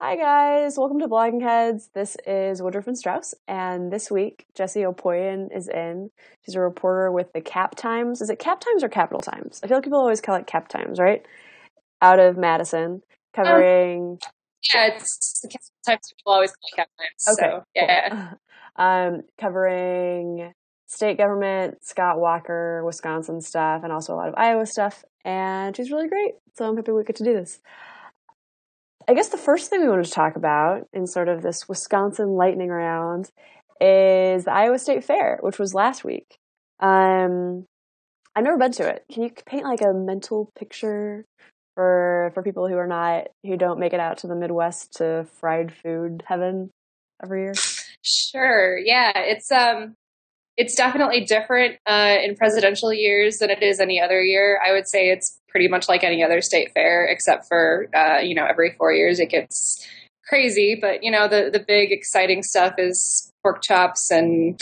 Hi guys, welcome to Blogging Heads. This is Woodruff and Strauss, and this week Jessie Opoien is in. She's a reporter with the Cap Times. Is it Cap Times or Capital Times? I feel like people always call it Cap Times, right? Out of Madison, Um, covering. yeah, it's the times people always call it cat times. Okay, So cool. yeah, Covering state government, Scott Walker, Wisconsin stuff, and also a lot of Iowa stuff. And she's really great, so I'm happy we get to do this. I guess the first thing we wanted to talk about in sort of this Wisconsin lightning round is the Iowa State Fair, which was last week. I've never been to it. Can you paint like a mental picture for people who don't make it out to the Midwest to fried food heaven every year? sure. Yeah, it's definitely different in presidential years than it is any other year. I would say it's pretty much like any other state fair, except for every 4 years it gets crazy. But the big exciting stuff is pork chops and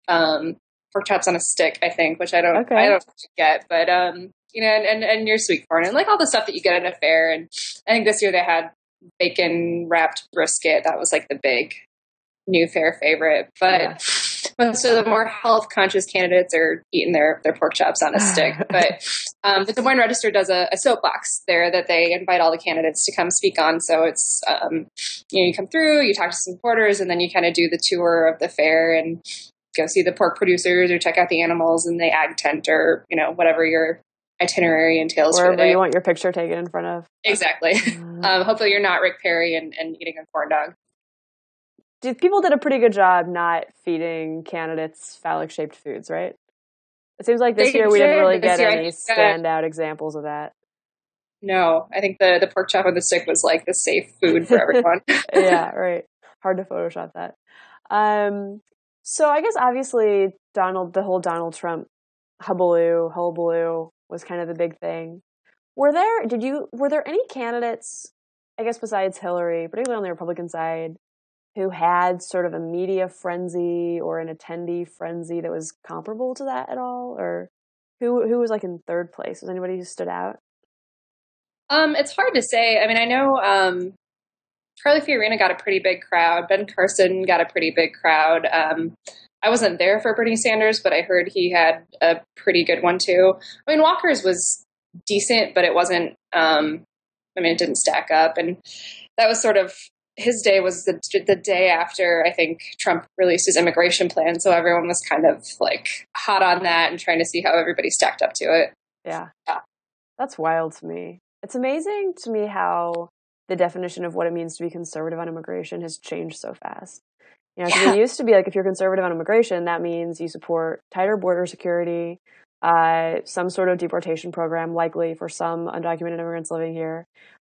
pork chops on a stick, I think, which I don't get, but and your sweet corn and like all the stuff that you get at a fair. And I think this year they had bacon wrapped brisket. That was like the big new fair favorite, but. Yeah. Most of the more health conscious candidates are eating their pork chops on a stick. But the Des Moines Register does a soapbox there that they invite all the candidates to come speak on. So it's, you come through, you talk to some reporters, and then you kind of do the tour of the fair and go see the pork producers or check out the animals in the ag tent or, whatever your itinerary entails for the Wherever day. you want your picture taken in front of. Exactly. Hopefully you're not Rick Perry and eating a corn dog. People did a pretty good job not feeding candidates phallic-shaped foods, right? It seems like this year we didn't really get any standout examples of that. No, I think the pork chop on the stick was like the safe food for everyone. Yeah, right. Hard to Photoshop that. So I guess obviously the whole Donald Trump hullabaloo was kind of the big thing. Were there any candidates, I guess besides Hillary, particularly on the Republican side, who had sort of a media frenzy or an attendee frenzy that was comparable to that at all? Or who was like in third place? Was anybody who stood out? It's hard to say. I mean, I know Charlie Fiorina got a pretty big crowd. Ben Carson got a pretty big crowd. I wasn't there for Bernie Sanders, but I heard he had a pretty good one too. I mean, Walker's was decent, but it wasn't. It didn't stack up, and that was sort of his day was the day after I think Trump released his immigration plan, so everyone was kind of like hot on that and trying to see how everybody stacked up to it. Yeah. That's wild to me. It's amazing to me how the definition of what it means to be conservative on immigration has changed so fast. Because it used to be like if you're conservative on immigration, that means you support tighter border security, some sort of deportation program, likely for some undocumented immigrants living here,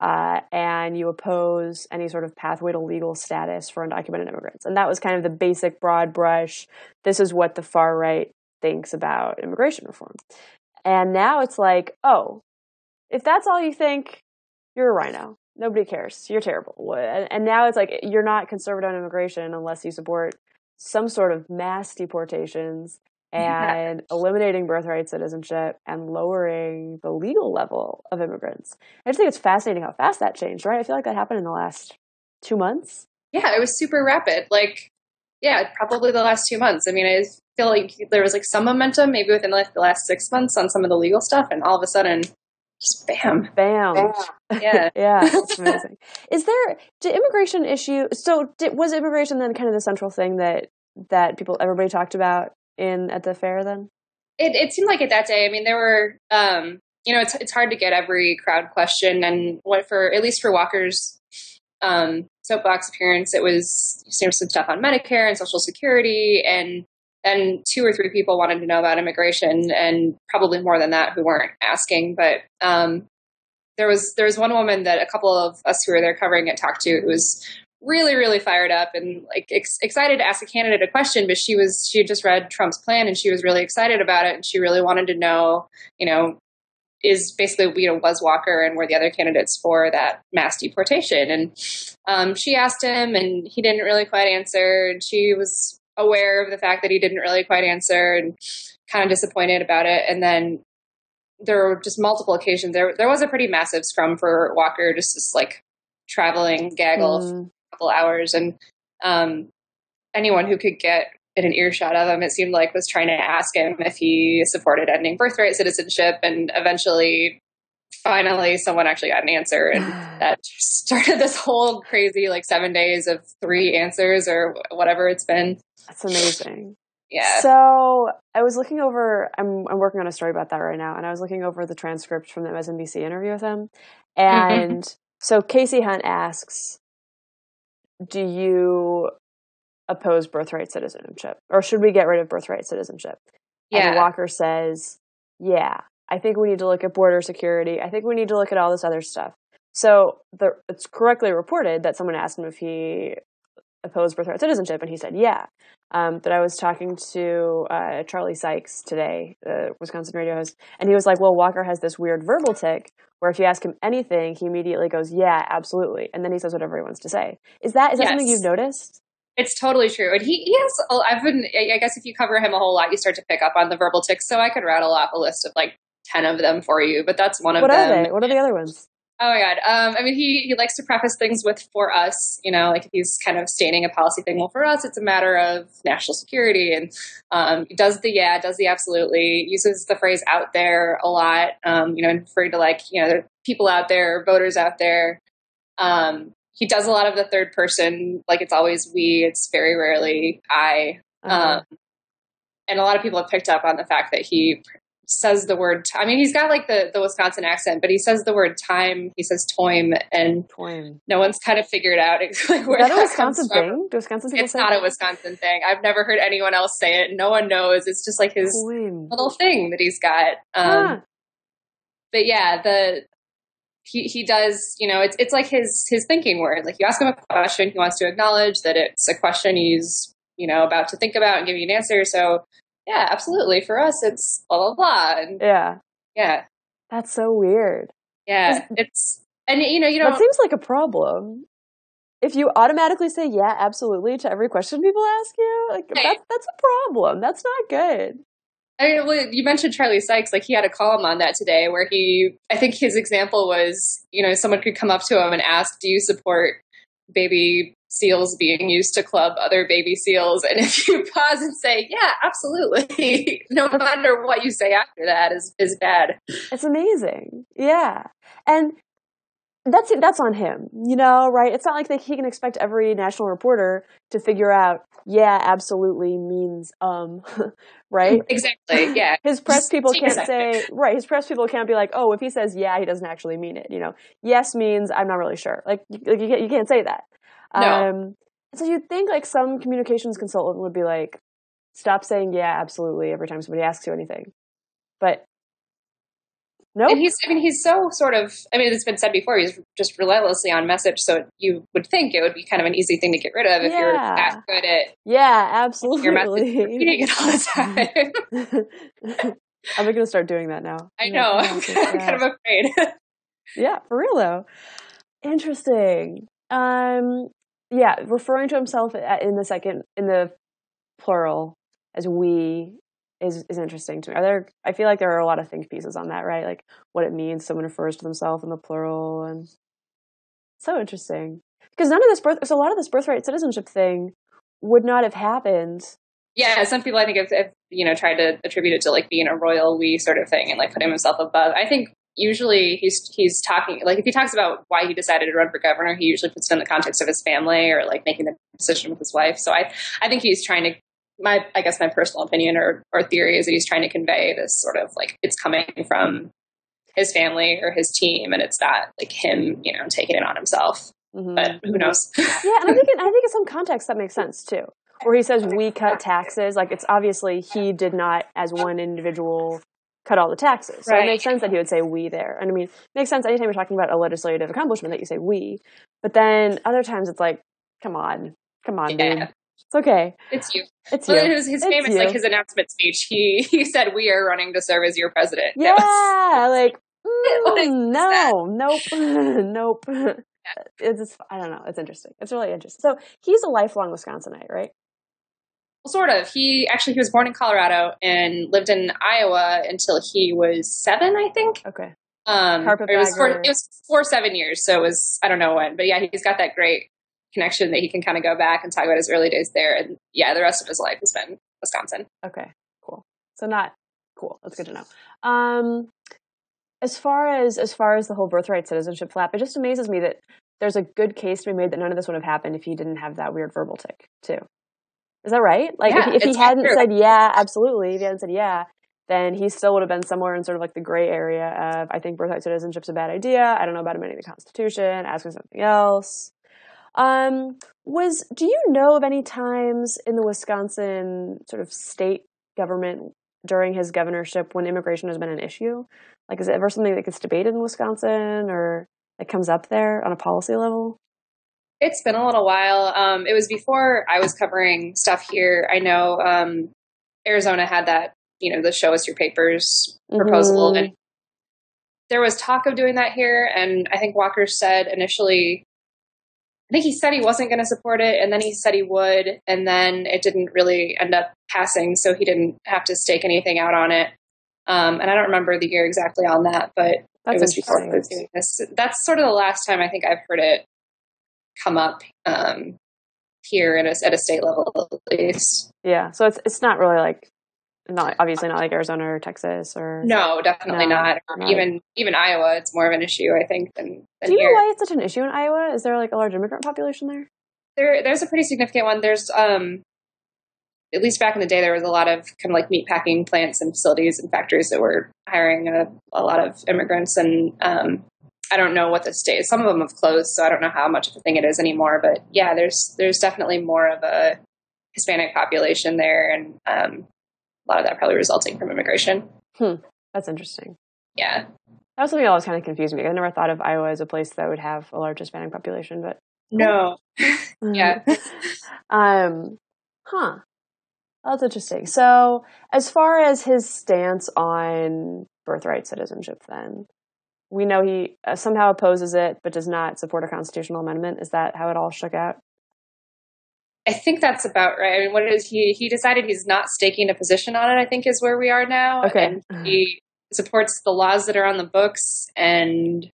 and you oppose any sort of pathway to legal status for undocumented immigrants. And that was kind of the basic broad brush. This is what the far right thinks about immigration reform. And now it's like, oh, if that's all you think, you're a rhino. Nobody cares. You're terrible. And now it's like you're not conservative on immigration unless you support some sort of mass deportations and eliminating birthright citizenship and lowering the legal level of immigrants. I just think it's fascinating how fast that changed, right? I feel like that happened in the last 2 months. Yeah, it was super rapid. Probably the last 2 months. I mean, I feel like there was like some momentum maybe within like the last 6 months on some of the legal stuff, and all of a sudden, just bam. Yeah. Yeah, it's amazing. Did immigration issue, was immigration then kind of the central thing that everybody talked about at the fair then? It seemed like it that day. I mean, there were, it's hard to get every crowd question, and at least for Walker's soapbox appearance, it was some stuff on Medicare and Social Security, and 2 or 3 people wanted to know about immigration, and probably more than that who weren't asking. But there was one woman that a couple of us who were there covering it talked to who was really, really fired up and like excited to ask a candidate a question, but she had just read Trump's plan and she was really excited about it, and she really wanted to know, is basically, was Walker and were the other candidates for that mass deportation? And she asked him, and he didn't really quite answer. And she was aware of the fact that he didn't really quite answer and kind of disappointed about it. And then there were just multiple occasions. There was a pretty massive scrum for Walker, just like traveling gaggle for a couple hours. And anyone who could get in an earshot of him, it seemed like, was trying to ask him if he supported ending birthright citizenship. And finally, someone actually got an answer. And that started this whole crazy, 7 days of 3 answers or whatever it's been. That's amazing. Yeah. So I was looking over, I'm working on a story about that right now, and I was looking over the transcript from the MSNBC interview with him. And so Casey Hunt asks, do you oppose birthright citizenship? Or should we get rid of birthright citizenship? Yeah. And Walker says, yeah, I think we need to look at border security. I think we need to look at all this other stuff. So it's correctly reported that someone asked him if he opposed birthright citizenship, and he said, yeah. But I was talking to Charlie Sykes today, the Wisconsin radio host, and he was like, well, Walker has this weird verbal tick where if you ask him anything, he immediately goes, yeah, absolutely. And then he says whatever he wants to say. Is that Yes. something you've noticed? It's totally true. And he has, I guess if you cover him a whole lot, you start to pick up on the verbal tics. So I could rattle off a list of 10 of them for you, but that's one of them. What are they? What are the other ones? Oh my God. He likes to preface things with "for us," if he's kind of stating a policy thing. Well, for us, it's a matter of national security, and he does the absolutely, uses the phrase "out there" a lot. Referring to there are people out there, voters out there. He does a lot of the third person, it's always we. It's very rarely I. Okay. And a lot of people have picked up on the fact that he says the word he's got the Wisconsin accent, but he says the word time, he says toim, and no one's kind of figured out exactly where that Wisconsin comes from. thing? Do Wisconsin people it's say not that? A Wisconsin thing. I've never heard anyone else say it. No one knows. It's just his Toim. little thing that he's got. But yeah, he does, it's his thinking word. You ask him a question, he wants to acknowledge that it's a question he's, about to think about and give you an answer. So yeah, absolutely. For us, it's blah, blah, blah. And yeah. That's so weird. Yeah. It's, and that seems like a problem. If you automatically say, yeah, absolutely to every question people ask you, that's a problem. That's not good. You mentioned Charlie Sykes, he had a column on that today where I think his example was, someone could come up to him and ask, do you support baby seals being used to club other baby seals? And if you pause and say, yeah, absolutely, no matter what you say after that is bad. It's amazing. Yeah. And that's on him, right? It's not like he can expect every national reporter to figure out, yeah, absolutely means, right? Exactly. Yeah. His press people can't say, right. His press people can't be like, oh, if he says, yeah, he doesn't actually mean it. Yes means I'm not really sure. You can't say that. No. So you'd think some communications consultant would be like, stop saying yeah, absolutely every time somebody asks you anything. But no. And he's so sort of, it's been said before, he's just relentlessly on message. So you would think it would be kind of an easy thing to get rid of if you're that good at. Yeah, absolutely. Your message, repeating it all the time. I'm going to start doing that now. I know. I'm kind of afraid. Yeah, for real though. Interesting. Yeah, referring to himself in the plural as we is interesting to me. I feel like there are a lot of think pieces on that, right? What it means someone refers to themselves in the plural, and so interesting. Because a lot of this birthright citizenship thing would not have happened. Yeah, some people I think have tried to attribute it to being a royal we sort of thing and put himself above. I think usually he's talking, if he talks about why he decided to run for governor, he usually puts it in the context of his family or making the decision with his wife. So I think he's trying to, my personal opinion or theory is that he's trying to convey this sort of it's coming from his family or his team, and it's not him, taking it on himself. Mm-hmm. But who knows? Yeah, and I think in some context that makes sense too. Where he says we cut taxes, it's obviously he did not, as one individual, cut all the taxes. So It makes sense that he would say we there. And it makes sense anytime you're talking about a legislative accomplishment that you say we. But then other times it's come on, dude. It's okay. It's you. It's well, you. His famous, his announcement speech, he said, we are running to serve as your president. Yeah, nope. It's just, I don't know. It's interesting. It's really interesting. So he's a lifelong Wisconsinite, right? Well, sort of. He was born in Colorado and lived in Iowa until he was 7, I think. Okay. Carpetbagger. It was for 7 years, so it was, I don't know when, but yeah, he's got that great connection that he can kind of go back and talk about his early days there. And yeah, the rest of his life has been Wisconsin. Okay, cool. So not cool. That's good to know. As far as the whole birthright citizenship flap, it just amazes me that there's a good case to be made that none of this would have happened if he didn't have that weird verbal tick too. Is that right? Like Yeah, if he it's hadn't true. said yeah, absolutely, if he hadn't said yeah, then he still would have been somewhere in sort of like the gray area of, I think birthright citizenship's a bad idea. I don't know about amending the Constitution, asking something else. Do you know of any times in the Wisconsin sort of state government during his governorship when immigration has been an issue? Like, is it ever something that gets debated in Wisconsin or that comes up there on a policy level? It's been a little while. It was before I was covering stuff here. I know Arizona had that, the show us your papers proposal. And there was talk of doing that here. And I think Walker said initially, I think he said he wasn't going to support it. And then he said he would. And then it didn't really end up passing. So he didn't have to stake anything out on it. And I don't remember the year exactly on that, but it was before I was doing this. That's sort of the last time I think I've heard it come up here at a state level, at least. Yeah. So it's not really like, obviously not like Arizona or Texas or. No, definitely not. Or even Iowa, it's more of an issue, I think, than Do you here. know why it's such an issue in Iowa? Is there like a large immigrant population there? There's a pretty significant one. There's at least back in the day, there was a lot of kind of like meat packing plants and facilities and factories that were hiring a lot of immigrants. And I don't know what the state, some of them have closed, so I don't know how much of a thing it is anymore. But yeah, there's definitely more of a Hispanic population there, and a lot of that probably resulting from immigration. That's interesting. Yeah. That was something that always kind of confused me. I never thought of Iowa as a place that would have a large Hispanic population, but no. Yeah. That's interesting. So as far as his stance on birthright citizenship, then we know he somehow opposes it, but does not support a constitutional amendment. Is that how it all shook out? I think that's about right. I mean, what it is, he decided he's not staking a position on it, I think is where we are now. Okay. And he supports the laws that are on the books, and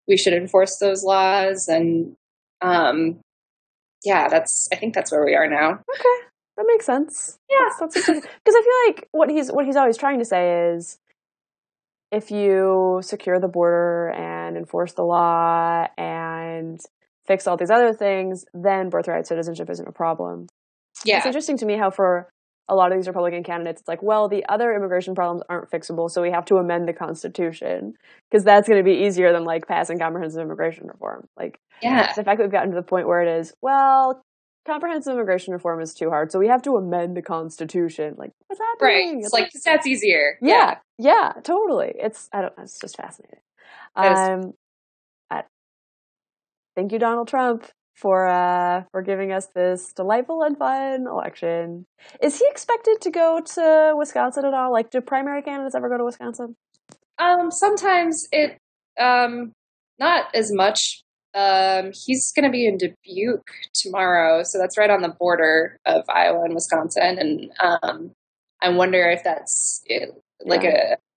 we should enforce those laws. And I think that's where we are now. Okay. That makes sense. Yeah. That's because I feel like what he's always trying to say is, if you secure the border and enforce the law and fix all these other things, then birthright citizenship isn't a problem. Yeah. It's interesting to me how for a lot of these Republican candidates, it's like, well, the other immigration problems aren't fixable, so we have to amend the Constitution because that's going to be easier than like passing comprehensive immigration reform. Like, yeah, the fact that we've gotten to the point where it is, well, comprehensive immigration reform is too hard, so we have to amend the Constitution. Like, what's happening? Right. It's like, because that's easier. Yeah, totally. It's just fascinating. Thank you, Donald Trump, for giving us this delightful and fun election. Is he expected to go to Wisconsin at all? Like, do primary candidates ever go to Wisconsin? Sometimes not as much. He's going to be in Dubuque tomorrow, so that's right on the border of Iowa and Wisconsin, and I wonder if that's a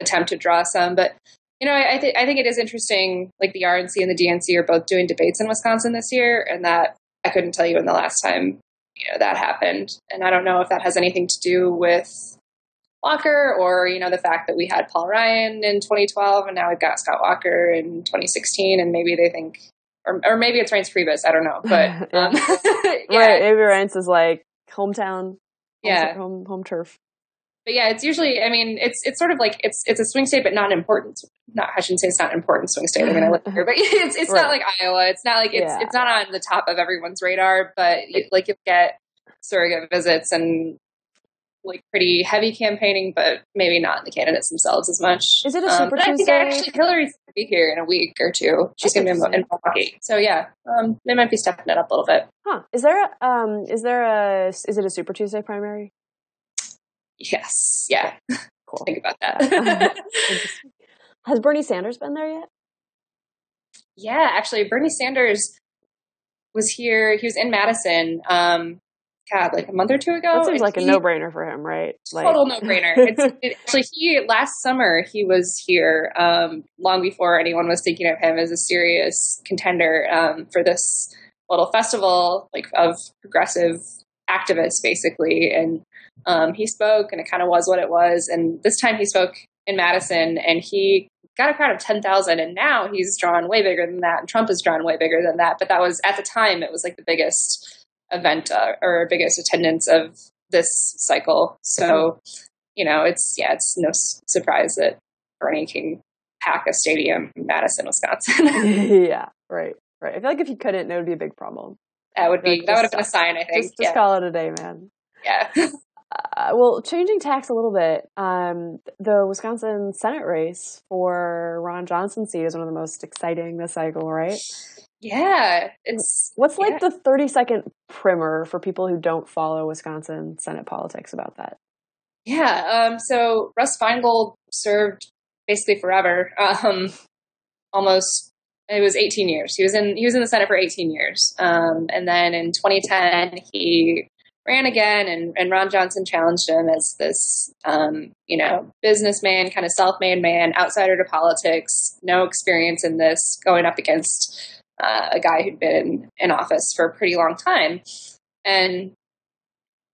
attempt to draw some. But I think it is interesting. Like the RNC and the DNC are both doing debates in Wisconsin this year, and that I couldn't tell you when the last time that happened, and I don't know if that has anything to do with Walker or the fact that we had Paul Ryan in 2012 and now we've got Scott Walker in 2016, and maybe they think. Or maybe it's Reince Priebus. I don't know, but yeah. Right. Maybe Reince is like hometown, home turf. But yeah, it's usually. I mean, it's sort of like it's a swing state, but not an important. I shouldn't say it's not an important swing state. I'm going to live here, but it's right. Not like Iowa. It's not like it's not on the top of everyone's radar. But you'll get surrogate visits and like pretty heavy campaigning, but maybe not the candidates themselves as much. Is it a Super Tuesday? I think actually Hillary's going to be here in a week or two. She's going to be in Milwaukee. So yeah, they might be stepping it up a little bit. Huh. Is it a Super Tuesday primary? Yes. Yeah. Cool. Think about that. Has Bernie Sanders been there yet? Yeah, actually Bernie Sanders was here. He was in Madison. God, like a month or two ago. That seems and like a no-brainer for him, right? Total no-brainer. Actually, last summer he was here, long before anyone was thinking of him as a serious contender for this little festival, like of progressive activists, basically. And he spoke, and it kind of was what it was. And this time he spoke in Madison, and he got a crowd of 10,000, and now he's drawn way bigger than that, and Trump has drawn way bigger than that. But that was, at the time, it was like the biggest event or biggest attendance of this cycle. So, it's no surprise that Bernie can pack a stadium in Madison, Wisconsin. Yeah, right. I feel like if you couldn't, it would be a big problem. That would have been a sign, I think. Just call it a day, man. Yeah. Well, changing tacks a little bit, the Wisconsin Senate race for Ron Johnson's seat is one of the most exciting this cycle, right? Yeah. What's like the 30-second primer for people who don't follow Wisconsin Senate politics about that? Yeah. So Russ Feingold served basically forever. Almost, it was 18 years. He was in the Senate for 18 years. And then in 2010, he ran again, and Ron Johnson challenged him as this, businessman, kind of self-made man, outsider to politics, no experience in this, going up against a guy who'd been in office for a pretty long time. And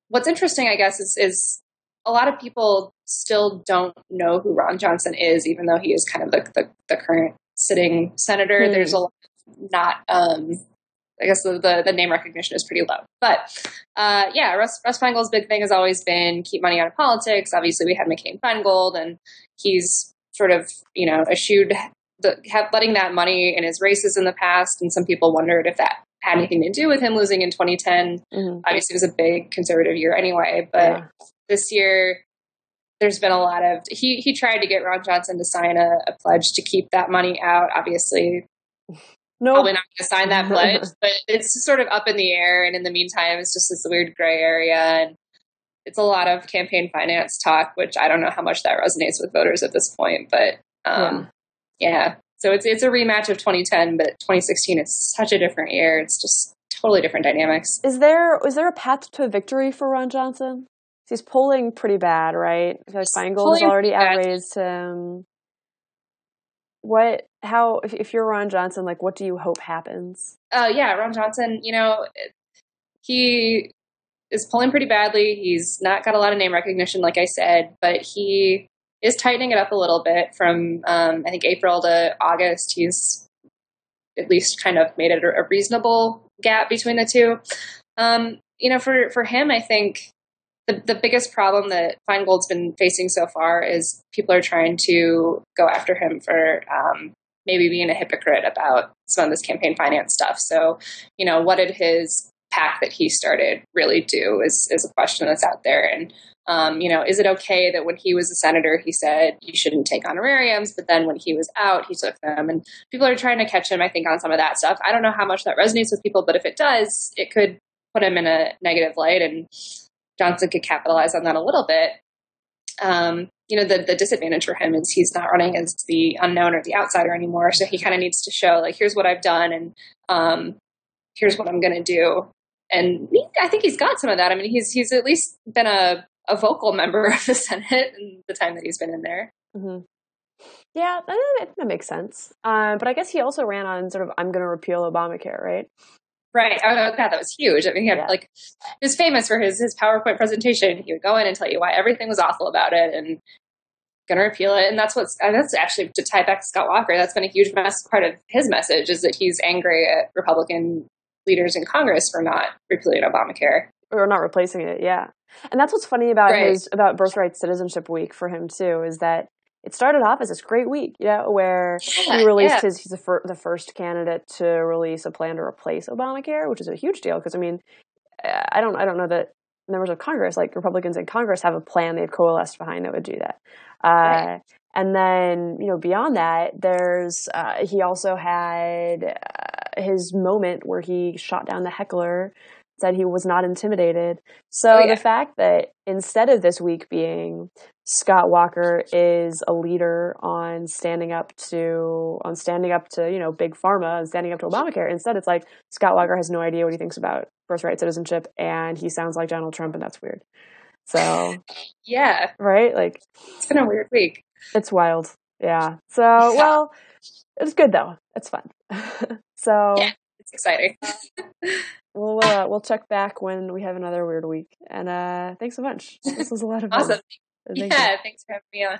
what's interesting, I guess, is a lot of people still don't know who Ron Johnson is, even though he is kind of the current sitting senator. Mm. There's a lot not, I guess the name recognition is pretty low. But Russ Feingold's big thing has always been keep money out of politics. Obviously, we had McCain-Feingold, and he's sort of, eschewed letting that money in his races in the past. And some people wondered if that had anything to do with him losing in 2010. Mm-hmm. Obviously, it was a big conservative year anyway. But this year, there's been a lot of he tried to get Ron Johnson to sign a pledge to keep that money out. Obviously, probably not going to sign that pledge, but it's sort of up in the air. And in the meantime, it's just this weird gray area. And it's a lot of campaign finance talk, which I don't know how much that resonates with voters at this point. But so it's a rematch of 2010, but 2016 is such a different year. It's just totally different dynamics. Is there a path to a victory for Ron Johnson? He's polling pretty bad, right? I feel like Feingold has already outraised him. If you're Ron Johnson, like, what do you hope happens? Ron Johnson, he is polling pretty badly. He's not got a lot of name recognition, like I said, but he is tightening it up a little bit from, I think, April to August. He's at least kind of made it a reasonable gap between the two. For him, I think the biggest problem that Feingold's been facing so far is people are trying to go after him for maybe being a hypocrite about some of this campaign finance stuff. So, what did his PAC that he started really do is a question that's out there. And, is it okay that when he was a senator, he said you shouldn't take honorariums, but then when he was out, he took them? And people are trying to catch him, I think, on some of that stuff. I don't know how much that resonates with people, but if it does, it could put him in a negative light, and Johnson could capitalize on that a little bit. The disadvantage for him is he's not running as the unknown or the outsider anymore. So he kind of needs to show, like, here's what I've done, and here's what I'm going to do. And I think he's got some of that. I mean, he's at least been a vocal member of the Senate in the time that he's been in there. Mm-hmm. Yeah, that makes sense. But I guess he also ran on sort of, I'm going to repeal Obamacare, right? Right. Oh, God, that was huge. I mean, he had he was famous for his PowerPoint presentation. He would go in and tell you why everything was awful about it and going to repeal it. And that's actually, to tie back to Scott Walker, that's been a huge part of his message, is that he's angry at Republican leaders in Congress for not repealing Obamacare. Or not replacing it, yeah. And that's what's funny about about Birthright Citizenship Week for him, too, is that it started off as this great week, where he released he's the first candidate to release a plan to replace Obamacare, which is a huge deal because, I mean, I don't know that members of Congress, like Republicans in Congress, have a plan they've coalesced behind that would do that. And then, beyond that, there's he also had his moment where he shot down the heckler said he was not intimidated. So the fact that instead of this week being Scott Walker is a leader on standing up to, big pharma and standing up to Obamacare, instead it's like Scott Walker has no idea what he thinks about birthright citizenship and he sounds like Donald Trump and that's weird. So yeah. Right? Like, it's been a weird week. It's wild. Yeah. So, well, it's good though. It's fun. So yeah, it's exciting. We'll check back when we have another weird week. And thanks so much. This was a lot of fun. Awesome. Thanks for having me on.